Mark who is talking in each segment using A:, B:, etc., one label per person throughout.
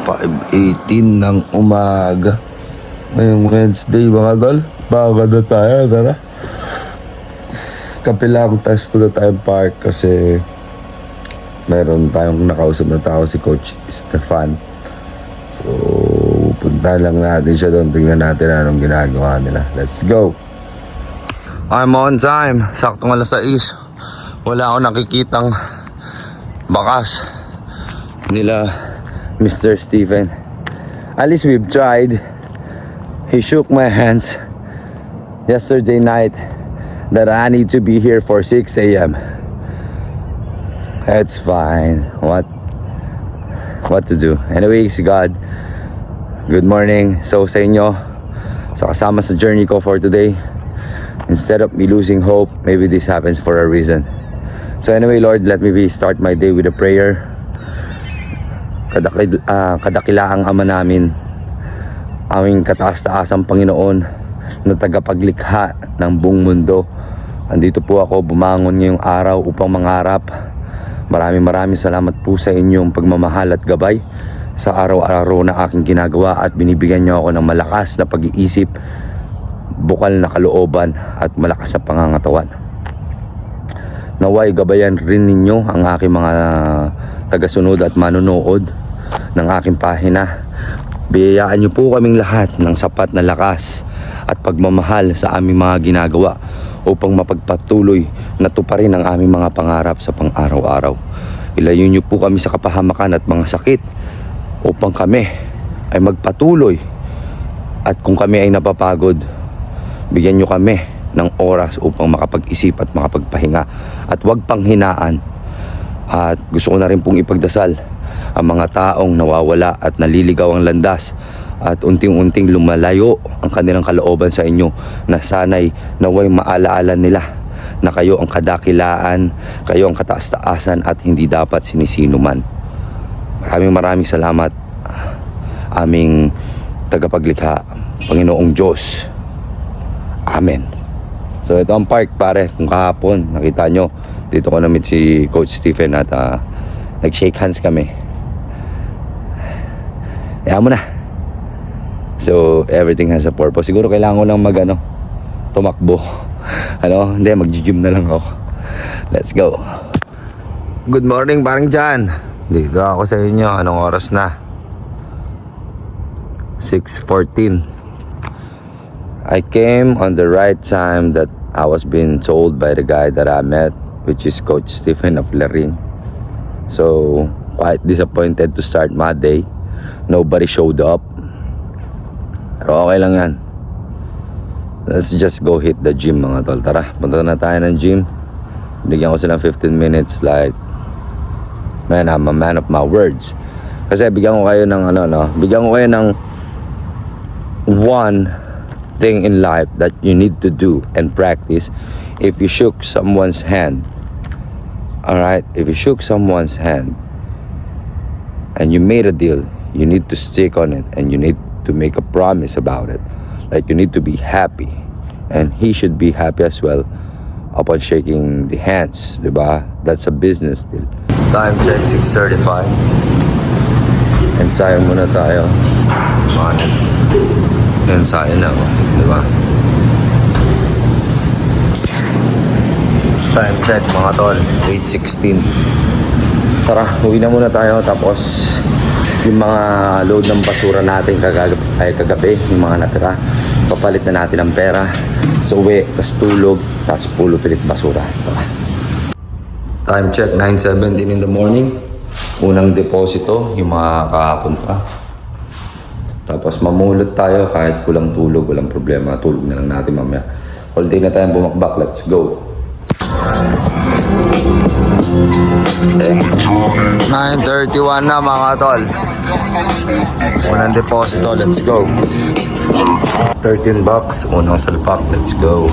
A: 5:18 ng umaga. Ngayong Wednesday mga tol. Bago na tayo, tara. Kape lang, tapos punta tayong park kasi meron tayong nakausap na tao, si Coach Stefan. So, punta lang natin siya doon. Tingnan natin anong ginagawa nila. Let's go! I'm on time. Saktong alas 6. Wala akong nakikitang bakas nila Mr. Stephen. At least we've tried. He shook my hands yesterday night that I need to be here for 6 a.m. It's fine. What to do? Anyways, God, good morning. So sa inyo, sa kasama sa journey ko for today, instead of me losing hope, maybe this happens for a reason. So anyway, Lord, let me start my day with a prayer. Kadakilaang Ama namin, aming kataas-taasang Panginoon na tagapaglikha ng buong mundo. Andito po ako bumangon ngayong araw upang mangarap. Maraming salamat po sa inyong pagmamahal at gabay sa araw-araw na aking ginagawa at binibigyan niyo ako ng malakas na pag-iisip, bukal na kalooban at malakas na pangangatawan. Naway gabayan rin ninyo ang aking mga tagasunod at manonood ng aking pahina. Biyayaan niyo po kaming lahat ng sapat na lakas at pagmamahal sa aming mga ginagawa upang mapagpatuloy na tuparin ang aming mga pangarap sa pang-araw-araw. Ilayo niyo po kami sa kapahamakan at mga sakit upang kami ay magpatuloy, at kung kami ay napapagod, bigyan niyo kami ng oras upang makapag-isip at makapagpahinga at huwag panghinaan. At gusto ko na rin pong ipagdasal ang mga taong nawawala at naliligaw ang landas at unting-unting lumalayo ang kanilang kalooban sa inyo, na sana'y naway maalaala nila na kayo ang kadakilaan, kayo ang kataas-taasan at hindi dapat sinisino man. Maraming salamat, aming tagapaglikha, Panginoong Diyos. Amen. So ito ang park, pare. Kung kahapon nakita nyo, dito ko na-meet si Coach Stephen at nag-shake hands kami. Kaya mo na. So everything has a purpose. Siguro kailangan ko lang tumakbo. Hindi, mag-gym na lang ako. Let's go. Good morning, parang Jan. Dito ako sa inyo. Anong oras na? 6:14. I came on the right time that I was being told by the guy that I met, which is Coach Stephen of Larin. So, quite disappointed to start my day. Nobody showed up. Pero okay lang yan. Let's just go hit the gym, mga tol. Tara, punta na tayo ng gym. Bigyan ko silang 15 minutes like, man, I'm a man of my words. Kasi bigyan ko kayo ng bigyan ko kayo ng one thing in life that you need to do and practice. If you shook someone's hand, alright, if you shook someone's hand and you made a deal, you need to stick on it and you need to make a promise about it. Like, you need to be happy and he should be happy as well upon shaking the hands, diba? That's a business deal. Time check, 6:35. Ensayo muna tayo. Ensayo na, diba? Time check, mga tol, 8:16. Tara, uwi na muna tayo. Tapos yung mga load ng basura natin kagabi, yung mga natira, papalit na natin ang pera. So uwi, tas tulog, tas pulot ulit basura. Tara. Time check, 9:17 in the morning. Unang deposito, yung mga kahapon pa. Tapos mamulot tayo kahit kulang tulog, walang problema. Tulog na lang natin mamaya. All day na tayong bumakbak. Let's go. 9:31 na, mga tol. Unang deposito. Let's go. $13. Unang salpak. Let's go.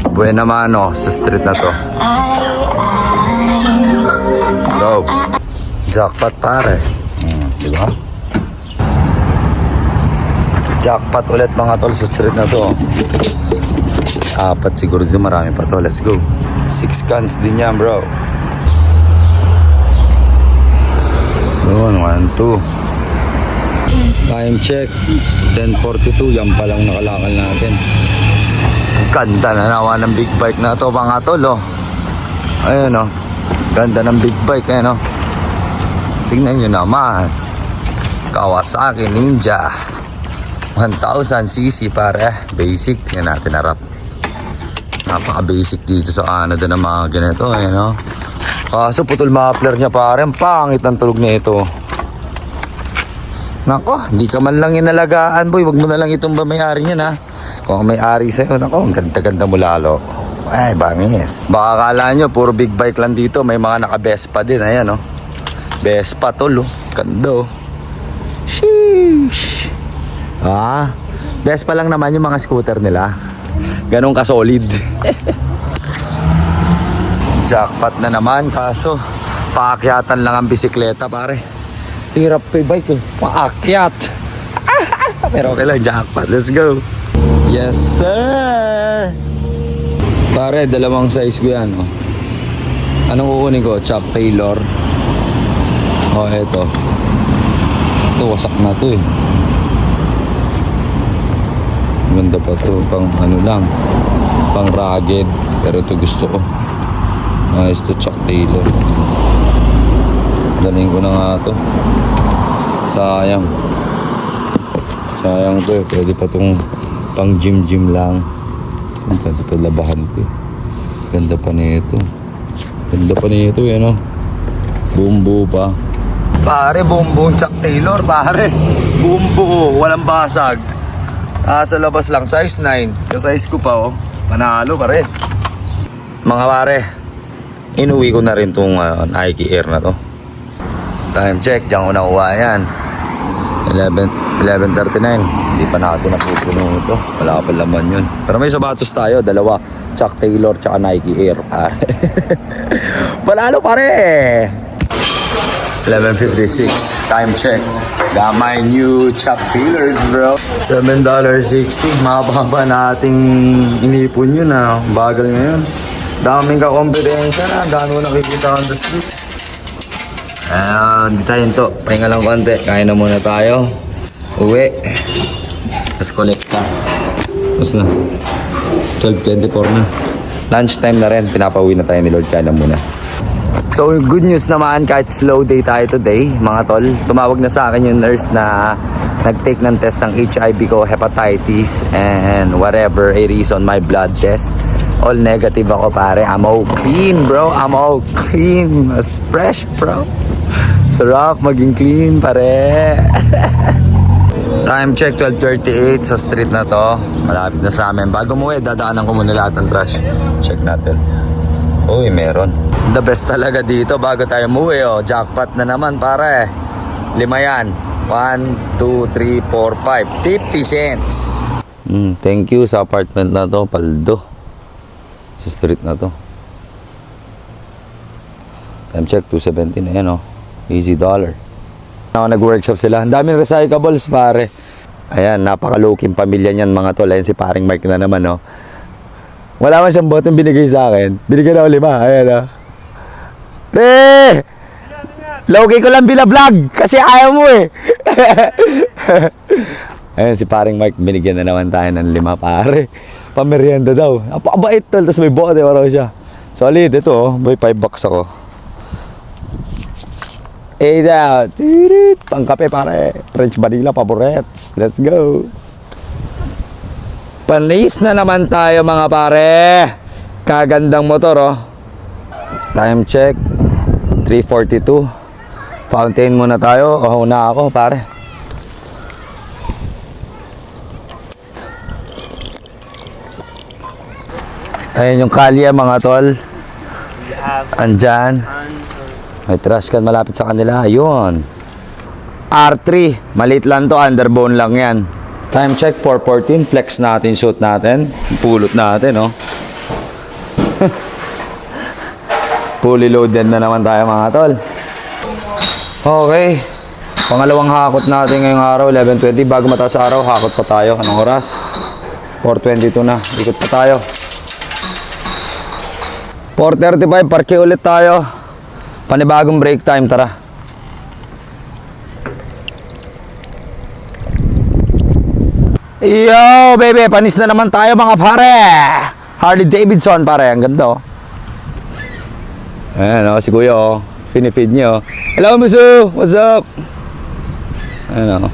A: Buena mano sa street na to. Let's go. Jackpot, pare. Diba? Jackpot ulit, mga tol, sa street na to. 4 siguro dito, marami pa to. Let's go. 6 cans din yan, bro. Yun, 1, 2. Time check. 10:42. Yan pa lang nakalakal natin. Ganda na nawa ng big bike na to mga tol, oh. Ayun, oh. Ganda ng big bike, ayun, oh. Tingnan nyo naman. Kawasaki Ninja 1000cc pare. Basic. Tingnan natin harap. Napaka-basic dito sa Canada ng mga ganito, ayun, oh. Kaso putol muffler niya pare. Ang pangit ng tulog na ito. Nako, hindi ka man lang inalagaan, boy. Wag mo na lang itong may-ari niyan, ha. Kung may-ari sa'yo, nako, ang ganda-ganda mo lalo. Ay, bangis. Baka akala nyo, puro big bike lang dito. May mga naka-Vespa din, ayan, oh. Vespa, tol, oh. Ganda, oh. Sheesh. Vespa lang naman yung mga scooter nila. Ganun ka-solid. Jackpot na naman, kaso paakyatan lang ang bisikleta, pare. Hirap pa yung bike, eh. Paakyat. Pero okay lang, jackpot. Let's go. Yes, sir. Pare, dalawang size ko yan, oh. Anong kukunin ko? Chuck Taylor. Oh, eto. Ito, wasak na to, eh. Ganda pa to. Pang ano lang. Pang rugged. Pero ito gusto ko. Nice to, Chuck Taylor. Daling ko na nga to. Sayang. Sayang to, eh. Pwede pa tong pang gym lang. Pwede pa labahan to, eh. Ganda pa nito. Ganda pa nito, eh, no? Bumbo pa. Pare, bumbo Chuck Taylor, pare. Bumbo, walang basag. Sa labas lang, size 9. Yung size ko pa, oh. Panalo pa rin. Mga pare, inuwi ko na rin tong Nike Air na to. Time check, diyan ko nakuha yan. 11:39. Hindi pa natin napupuno ito. Wala pa laman yun. Pero may sapatos tayo, dalawa. Chuck Taylor tsaka Nike Air, pare. Panalo pare. 11:56. Time check. Got my new Chuck Taylors, bro. $7.60. Mababa nating inipon yun, ah. Bagal ngayon. Daming ka-kompetensya na. Gano'n nakikita on the streets. Hindi tayo to. Pahinga lang konti. Kain na muna tayo. Uwi. Tapos collect ka. Tapos na. 12:24 na. Lunchtime na rin. Pinapauwi na tayo ni Lord. Kain na muna. So, good news naman, kahit slow day tayo today, mga tol. Tumawag na sa akin yung nurse na nag-take ng test ng HIV ko, hepatitis, and whatever a reason, my blood test. All negative ako, pare. I'm all clean, bro. I'm all clean. As fresh, bro. Sarap maging clean, pare. Time check, 12:38 sa street na to. Malapit na sa amin. Bago mo dadaanan ko muna lahat ng trash. Check natin. Uy, meron. The best talaga dito bago tayo umuwi, oh. Jackpot na naman, pare. 5 yan. 1, 2, 3, 4, 5. 50 cents. Thank you sa apartment na to, Paldo. Sa street na to. Time check, 2:17. Ayan, oh. Easy dollar. Nag-workshop sila. Ang daming recyclables, pare. Ayan, napakaluking pamilya niyan, mga tol. Ayan si paring Mike na naman, oh. Wala man siyang botong binigay sa akin. Binigay na ako 5. Ayan, oh. Pre! Logi ko lang vlog kasi ayaw mo, eh. Ayan si paring Mike. Binigyan na naman tayo ng 5, pare. Pamerienda daw. Apakabait, tol. Tapos may bote, wala siya. Solid, ito, oh. May $5 ako. Out. Pangkape, pare. French vanilla favorites. Let's go. Panis na naman tayo, mga pare. Kagandang motor, oh. Time check 3:42. Fountain muna tayo. Oh, una ako, pare. Ayun yung kalye, mga tol. Andyan. May trash can malapit sa kanila. Ayun. R3. Maliit lang to. Underbone lang yan. Time check 4:14. Flex natin. Suit natin. Pulot natin, oh. Fully loaded na naman tayo, mga tol. Okay. Pangalawang hakot natin ngayong araw. 11:20. Bago mataas sa araw, hakot pa tayo. Anong oras? 4:22 na. Ikot pa tayo. 4:35. Parke ulit tayo. Panibagong break time, tara. Yo, baby, panis na naman tayo mga pare. Harley Davidson pare, ang ganda oh. Ayan oh, si kuya oh. Finifeed niyo oh. Hello, Musu! What's up? Ayan oh.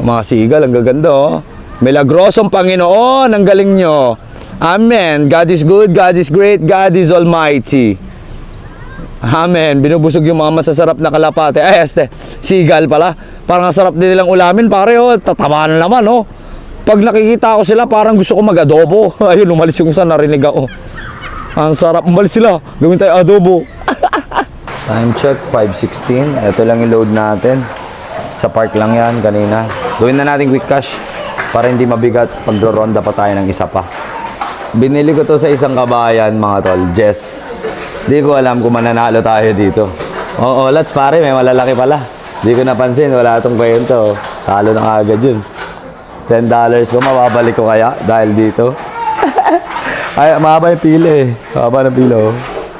A: Mga sigal, ang gaganda oh. Milagrosong Panginoon, ang galing nyo. Amen. God is good, God is great, God is almighty. Amen. Binubusog yung mga masasarap na kalapate. Ay, sigal pala. Parang sarap din nilang ulamin, pare oh. Tatamaan naman oh. Pag nakikita ko sila, parang gusto ko mag-adobo. Ayun, umalis yung isa, narinig ako. Ang sarap, umalis sila. Gawin tayo adobo. Time check, 5:16. Ito lang yung load natin. Sa park lang yan kanina. Gawin na natin quick cash para hindi mabigat pag ronda pa tayo ng isa pa. Binili ko to sa isang kabayan mga tol, Jess. Di ko alam kung mananalo tayo dito. Oo, let's pare, may malalaki pala. Di ko napansin, wala itong kwento. Talo na agad yun. $10 ko, mababalik ko kaya dahil dito. Ay, mahaba yung pila eh. Mahaba ng pila oh.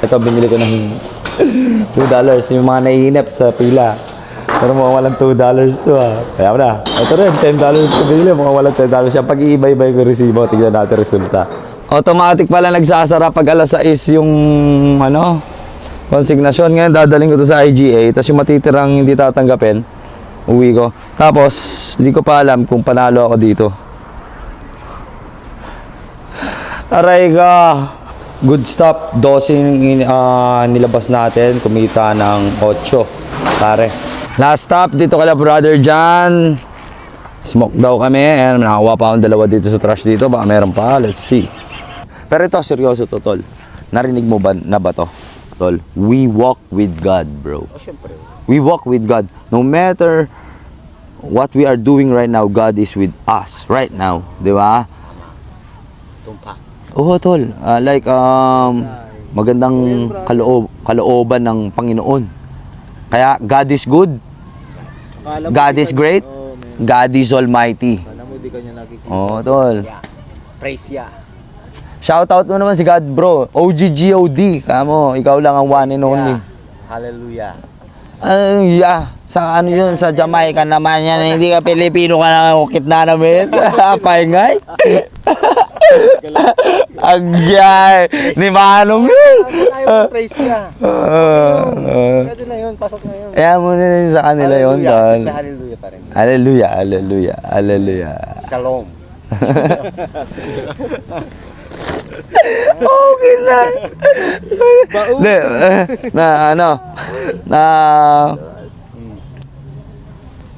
A: Ito, binili ko ng $2. Yung mga naiinip sa pila. Pero mukhang walang $2 to ah. Kaya mo na. Ito rin, $10 ko binili. Mukhang walang $10 siya. Pag iibay-ibay ko resibo, tignan natin resulta. Automatic pala nagsasara pag alas 6 yung ano, konsignasyon. Ngayon dadaling ko to sa IGA. Tapos yung matitirang hindi tatanggapin, uwi ko. Tapos, hindi ko pa alam kung panalo ako dito. Aray ka! Good stop. 12 nilabas natin. Kumita ng 8. Pare. Last stop dito kala brother John. Smoke daw kami. Ayan, nakakuha pa akong 2 dito sa trash dito. Baka meron pa. Let's see. Pero ito, seryoso to, tol. Narinig mo ba na ba to? Tol, we walk with God, bro.
B: Oh, syempre.
A: We walk with God. No matter what we are doing right now, God is with us right now. Di ba?
B: Tumpa.
A: Oo, tol. Magandang kalooban ng Panginoon. Kaya, God is good. God is great. God is almighty.
B: Alam mo, di ka niya nakikita.
A: Oo, tol.
B: Yeah. Praise ya.
A: Shoutout mo naman si God, bro. OGGOD. Kamo, ikaw lang ang one and only.
B: Hallelujah.
A: Yeah. Sa ano yun? Sa Jamaica naman yan. Hindi ka Pilipino ka na ukit na namin. Pahingay. Agyay. Ni Manong yun.
B: Tayo praise ya. Pwede na yun. Pasok na yun.
A: Kaya mo na yun sa kanila yun, tol.
B: Hallelujah pa rin.
A: Hallelujah, hallelujah, hallelujah.
B: Shalom.
A: Okay na. De,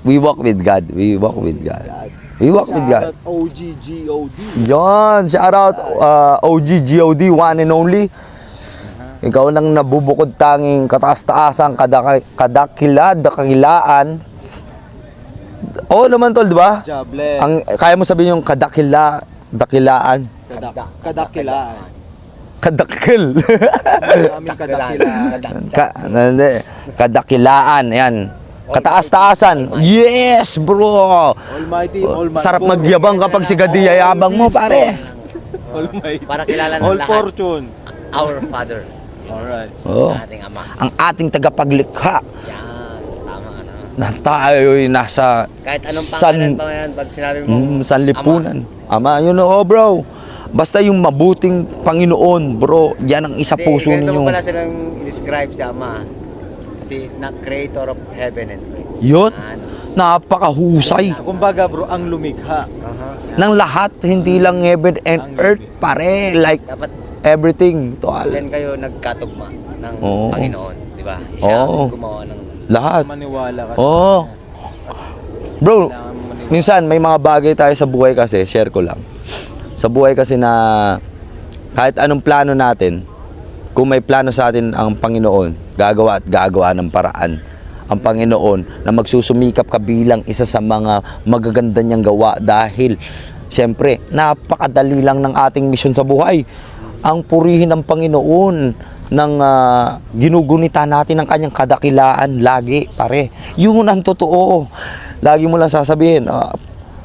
A: we walk with God. We walk with God. We walk with God.
B: OGGOD.
A: Yan, shout out OGGOD, one and only. Ikaw nang nabubukod tanging kataas-taasang kadakilaan. Oo naman tol, di ba?
B: Jobless.
A: Ang kaya mo sabihin yung dakilaan.
B: Kadakilaan.
A: Kadakil.
B: Aming kadakilaan.
A: Kadakilaan, yan. Kataas-taasan. Yes, bro.
B: Almighty, almighty.
A: Sarap magyabang kapag si Gadiya yabang mo, pare.
B: Almighty.
C: Para kilala ng
B: All
C: lahat.
B: fortune.
C: Our Father.
B: Alright.
A: Oh.
C: Ang ating Ama.
A: Ang ating tagapaglikha
C: Yan. Tama na.
A: na tayo'y nasa
C: Kahit anong pangalan pa yan, pag sinabi mo,
A: sanlipunan. Ama, yun oh, bro. Basta yung mabuting Panginoon, bro. Yan ang isa puso
C: ganito
A: ninyo.
C: mo pala silang i-describe si Ama. Si na creator of heaven and earth.
A: Yun.
C: Ano?
A: Napakahusay
B: Kumbaga bro, ang lumikha.
A: ng lahat, hindi lang heaven and earth, pare. Like
C: Dapat
A: everything. Toal.
C: diyan kayo nagkatugma ng
A: Oo.
C: Panginoon. Di ba? Siya
A: Oo.
C: ang gumawa ng
A: Lahat.
B: Maniwala ka.
A: Oo. Bro,
B: Kailangan mo maniwala.
A: minsan may mga bagay tayo sa buhay kasi, share ko lang. Sa buhay kasi na kahit anong plano natin, kung may plano sa atin ang Panginoon, gagawa at gagawa ng paraan ang Panginoon na magsusumikap ka bilang isa sa mga magaganda niyang gawa dahil siyempre, napakadali lang ng ating misyon sa buhay. Ang purihin ng Panginoon ng ginugunita natin ng kanyang kadakilaan lagi, pare. Yun ang totoo. Lagi mo lang sasabihin,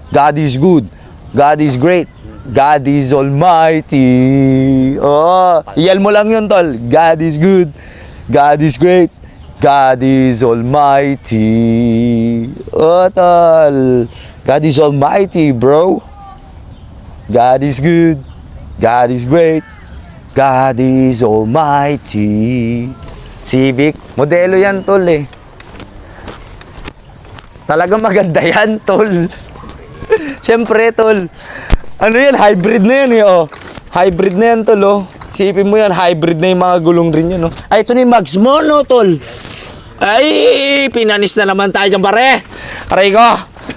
A: God is good, God is great, God is almighty. Oh, iyal mo lang yun, tol. God is good, God is great, God is almighty. Oh, tol. God is almighty, bro. God is good. God is great. God is almighty. Civic, modelo yan, tol eh. Talagang maganda yan, tol. Siyempre, tol. Ano yan, hybrid na yan eh, oh. Hybrid na yan, tol, oh. Sipin mo yan, hybrid na yung mga gulong rin yan, oh. Ay, ito na yung mags mo, no, tol. Ay, pinanis na naman tayo dyan, pare. Aray ko,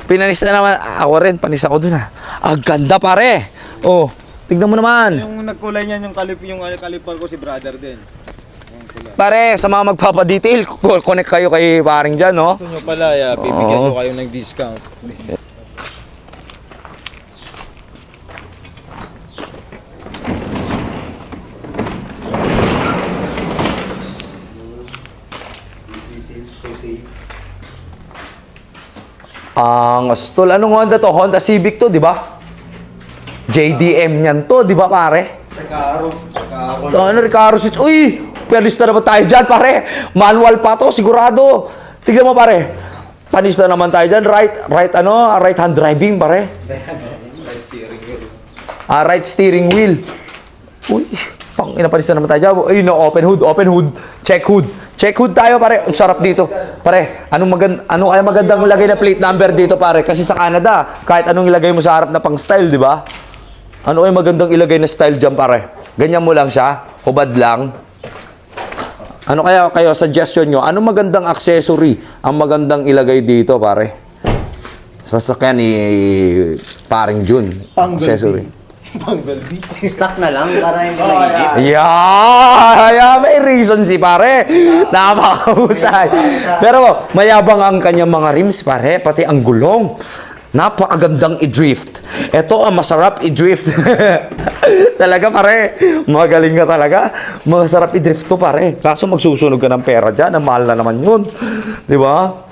A: pinanis na naman. Ako rin, panis ako dun, ha. Ang ganda, pare. Oh, tignan mo naman.
B: Yung nagkulay niyan, yung kalipar ko si brother din.
A: Pare, sa mga magpapadetail, connect kayo kay paring dyan, no?
B: Gusto nyo pala, bibigyan ko kayo ng discount.
A: Ang astol, anong Honda to? Honda Civic to, di ba? JDM yan to, di ba pare?
B: Recaro.
A: Ano, Recaro Switch? Uy! Perlista na ba tayo dyan, pare? Manual pa to, sigurado. Tignan mo, pare. Panista naman tayo dyan. Right hand driving, pare. Right steering wheel. Uy, pang inapanista naman tayo dyan. Ay, no, open hood. Check hood tayo, pare. Ang sarap dito. Pare, ano kaya magandang ilagay na plate number dito, pare? Kasi sa Canada, kahit anong ilagay mo sa harap na pang style, di ba? Ano kaya magandang ilagay na style dyan, pare? Ganyan mo lang siya, hubad lang. Ano kaya kayo, suggestion nyo? Ano magandang accessory ang magandang ilagay dito, pare? Sa sasakyan ni paring Jun. Accessory.
B: Bumblebee.
C: Stock na lang para hindi maigit.
A: Yeah, may reason si pare. Napakahusay. Pero mayabang ang kanyang mga rims, pare, pati ang gulong. Napakagandang i-drift. Ito ang masarap i-drift. Talaga, pare. Magaling ka talaga. Masarap i-drift to, pare. Kaso magsusunog ka ng pera dyan. Ang mahal na naman yun. Di ba?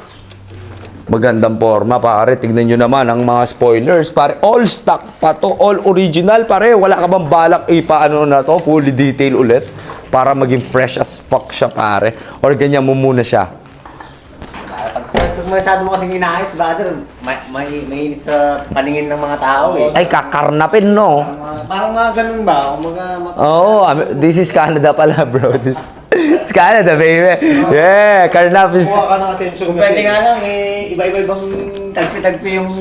A: Magandang forma, pare. Tignan nyo naman ang mga spoilers, pare. All stock pa to. All original, pare. Wala ka bang balak ipaano na to? Fully detail ulit. Para maging fresh as fuck siya, pare. Or ganyan mo muna siya.
C: Pag masyado mo kasing inaayos, brother, mainit sa paningin ng mga tao eh.
A: Ay, kakarnapin, no?
C: Parang mga ganun ba?
A: Oh, this is Canada pala, bro. This is Canada, baby. Yeah, karnap is...
B: Kuha ka ng attention.
C: Kung pwede nga lang iba-ibang tagpi-tagpi yung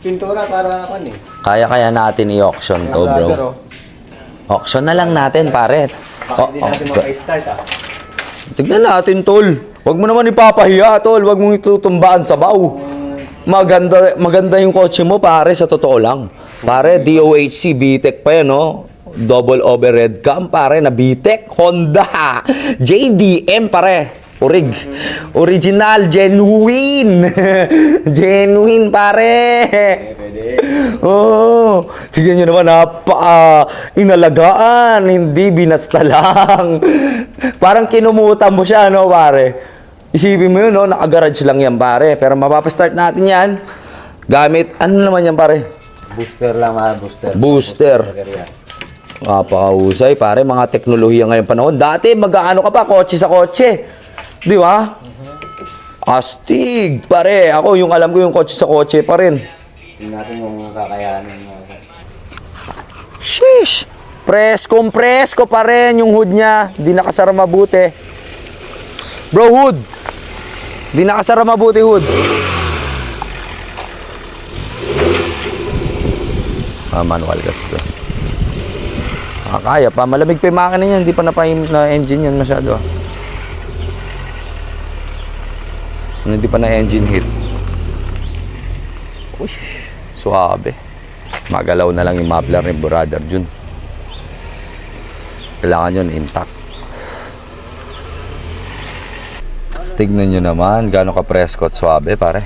C: pintura para ano eh.
A: Kaya natin i-auction to, bro. Auction na lang natin, pare.
C: Bakit hindi natin maka-start ah?
A: Tignan natin, tol. Huwag mo naman ipapahiya, tol. Huwag mong itutumbaan sa baw. Maganda yung kotse mo, pare, sa totoo lang. Pare, DOHC, VTEC pa yan, no? Double overhead cam, pare, na VTEC. Honda. JDM, pare. Original, genuine. Genuine, pare. Oh, tignan nyo naman, inalagaan, hindi binasta lang. Parang kinumutan mo siya, no, pare? Isipin mo yun, no, naka-garage lang yan, pare. Pero mapapastart natin yan. Gamit, ano naman yan, pare?
C: Booster lang booster.
A: Booster. Napakahusay, pare, mga teknolohiya ngayong panahon. Dati, mag-ano ka pa, kotse sa kotse. Di ba? Astig, pare. Ako, yung alam ko yung kotse sa kotse pa rin.
C: Hindi natin yung kakayanin.
A: Sheesh! Presko pa rin yung hood niya. Di nakasara mabuti. Bro, hood. Di nakasara mabuti, hood. Manual gas to. Kaya pa. Malamig pa yung makina niyan. Hindi pa na-engine yan masyado. Hindi pa na-engine hit. Uy, suabe. Magalaw na lang yung muffler ni Brother Jun. Kailangan yun intact. Tignan nyo naman gaano ka presko at suabe, pare.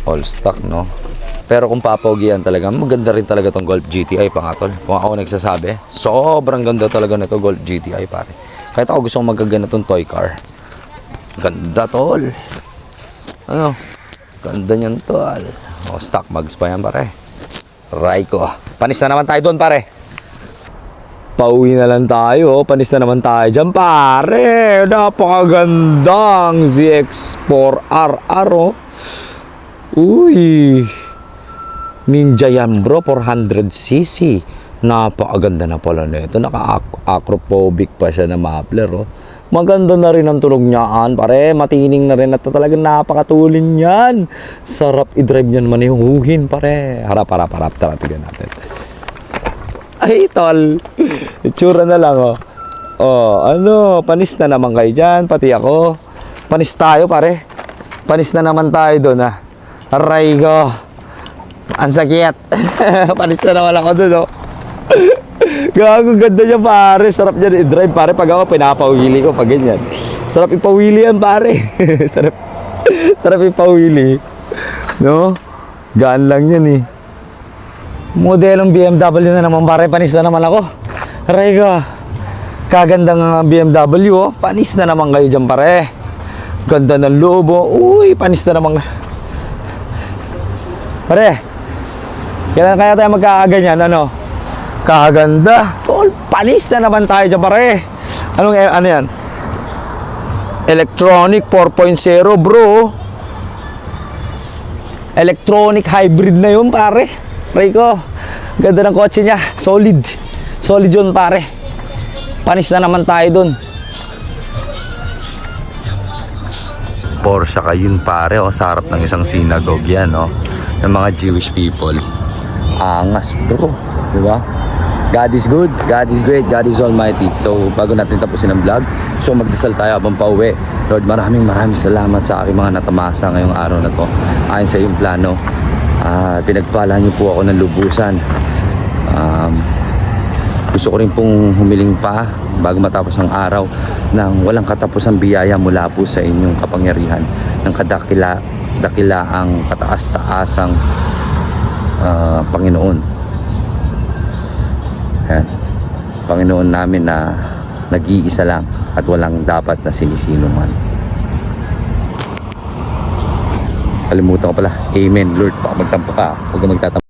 A: All stock, no? Pero kung papogian talaga, maganda rin talaga tong Golf GTI, pangatol. Kung ako nagsasabi, sobrang ganda talaga nito Golf GTI, pare. Kahit ako gusto kong magkaganitong toy car. Ganda, tol. Ano? Ganda niyan, tol. O, stock mags pa yan, pare. Raiko. Panis na naman tayo doon, pare. Pauwi na lang tayo. Panis na naman tayo dyan, pare. Napakagandang ZX4RR, oh. Uy, Ninja yan bro, 400cc. Napakaganda na pala nito. Naka-acrophobic pa siya na muffler. Oh. Maganda na rin ang tunog niyaan. Pare, matining na rin at talagang napakatulin yan. Sarap i-drive niyan manihuhin pare. Harap. Tara, tignan natin. Ay, tol. Itsura na lang oh. Oh, ano, panis na naman kayo dyan. Pati ako. Panis tayo pare. Panis na naman tayo doon ah. Aray ko. Ang sakit. Panis na naman ako doon oh. Gago, ganda niya pare. Sarap niya i-drive pare. Pag ako pinapawili ko pag ganyan. Sarap ipawili yan pare. Sarap ipawili. No? Gaan lang yan eh. Modelong BMW na naman pare. Panis na naman ako. Aray ko. Kagandang BMW oh. Panis na naman kayo dyan pare. Ganda ng loob oh. Uy, panis na naman. Pare. Kailan kaya tayo magkakaganyan ano? Kaganda. Tol, panis na naman tayo dyan pare. Ano yan? Electronic 4.0 bro. Electronic hybrid na yun pare. Rico, ganda ng kotse niya. Solid. Solid yun pare. Panis na naman tayo dun. Porsche yun pare. Sa harap ng isang synagogue yan. Ng mga Jewish people. Angas bro. Diba? God is good, God is great, God is almighty. So bago natin tapusin ang vlog, so magdasal tayo habang pauwi. Lord, maraming salamat sa aking mga natamasa ngayong araw na to. Ayon sa iyong plano, pinagpala niyo po ako ng lubusan. Gusto ko rin pong humiling pa bago matapos ang araw ng walang katapusang biyaya mula po sa inyong kapangyarihan, ng dakilaang kataas-taasang Panginoon. Ayan. Panginoon namin na nag-iisa lang at walang dapat na sinisinuman. Kalimutan ko pala. Amen. Lord, baka magtampo ka. Huwag ka magtatampo.